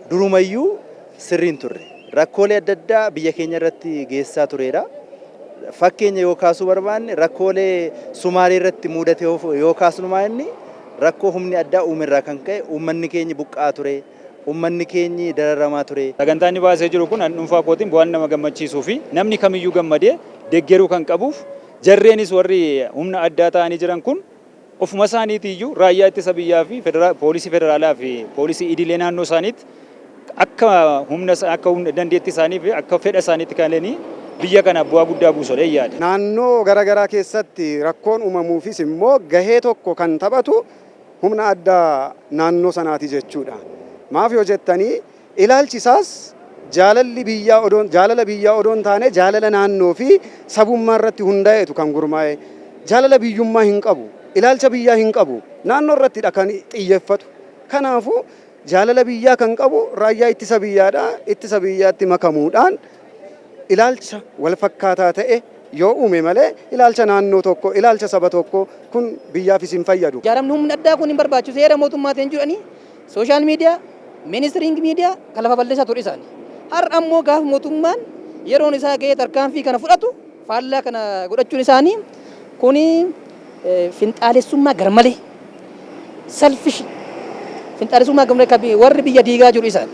durumayyuu sirriin turre. Rakkoolee adda addaa biyya keenya irratti geessaa tureera. Fakkeenya yoo kaasuu barbaanne rakkoolee Sumaalee irratti mudate yoo kaasnumaa inni rakkoo humni addaa uumerraa kan ka'e uummanni keenya buqqaa ture. Uummanni keenya dararamaa ture. Sagantaan inni baasee jiru kun dhuunfaa kootiin bu'aan nama gammachiisuu fi namni kamiyyuu gammadee deeggaruu kan qabuuf jarreenis warri humna addaa ta'anii jiran kun ofuma isaaniitiyyuu raayyaa ittisa biyyaa fi poolisii federaalaa fi poolisii idilee naannoo isaaniitti akka humna dandeettii isaanii fi akka fedha isaaniitti kaalanii biyya kana bu'aa guddaa buusuudha yaada. Naannoo garaagaraa keessatti rakkoon uumamuufis immoo gahee tokko kan taphatu humna addaa naannoo sanaati jechuudha. Maaf yoo jettanii ilaalchi isaas jaalala biyyaa odoon taane jaalala naannoo fi sabummaa irratti hundaa'etu kan gurmaa'e. Jaalala biyyummaa hin qabu, ilaalcha biyyaa hin qabu, naannoo irrattidha kan xiyyeeffatu. Kanaafuu jaalala biyyaa kan qabu raayyaa ittisa biyyaadha. Ittisa biyyaatti makamuudhaan ilaalcha wal fakkaataa ta'e yoo uume malee ilaalcha naannoo tokko, ilaalcha saba tokko kun biyyaafis hin fayyadu. Jaaramni humna addaa kun hin barbaachisu seera mootummaatiin jedhanii sooshaal miidiyaa ministiriing miidiyaa kan lafa balleessaa ture isaani. Har'a ammoo gaafa mootummaan yeroon isaa ga'ee tarkaanfii kana fudhatu faallaa kana godhachuun isaanii kuni finxaalessummaa garmalee selfish finxaalessummaa garmalee warri biyya diigaa jiru isaani.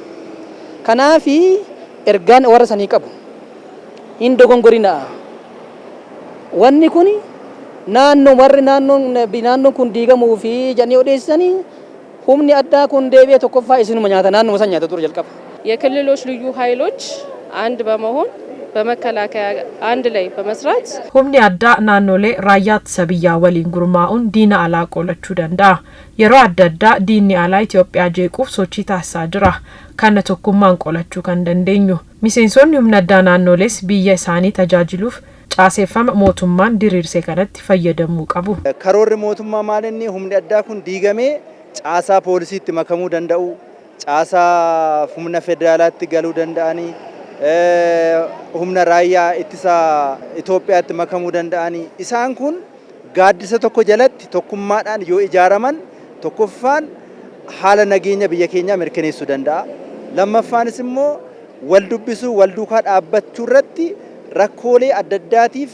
Kanaafi ergaan warra sanii qabu hin dogongorina. Wanni kuni naannoon kun diigamuu fi janii odeessanii humni addaa kun deebi'ee tokkoffaa isinuma nyaata naannoo san nyaata ture jalqaba. የክልሎች ልዩ ኃይሎች አንድ በመሆን በመከላከያ አንድ ላይ በመስራት humni addaa naannolee raayyaa ittisa biyyaa waliin gurmaa'uun diina alaa qolachuu danda'a. Yeroo adda addaa diinni alaa Itoophiyaa jeequuf sochii taasisaa jira. Kana tokkummaan qolachuu kan dandeenyu. Miseensonni humna addaa naannolees biyya isaanii tajaajiluuf caaseeffama mootummaan diriirsee kanatti fayyadamuu qabu. Karoorri mootummaa maalinni humni addaa kun diigamee caasaa poolisiitti makamuu danda'u, caasaa humna federaalaatti galuu danda'anii, humna raayyaa ittisa Itoophiyaatti makamuu danda'anii. Isaan kun gaaddisa tokko jalatti tokkummaadhaan yoo ijaaraman tokkoffaan haala nageenya biyya keenyaa mirkaneessuu danda'a. Lammaffaanis immoo wal dubbisuu, wal duukaa dhaabbachuu irratti rakkoolee adda addaatiif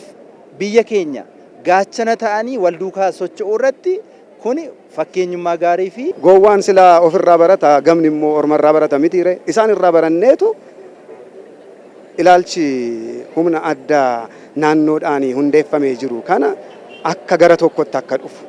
biyya keenya gaachana ta'anii wal duukaa socho'uu irratti kun fakkeenyummaa gaarii fi gowwaan silaa ofirraa barata gamni immoo ormarraa barata mitiire isaan irraa baranneetu ilaalchi humna addaa naannoodhaan hundeeffamee jiru kana akka gara tokkotti akka dhufu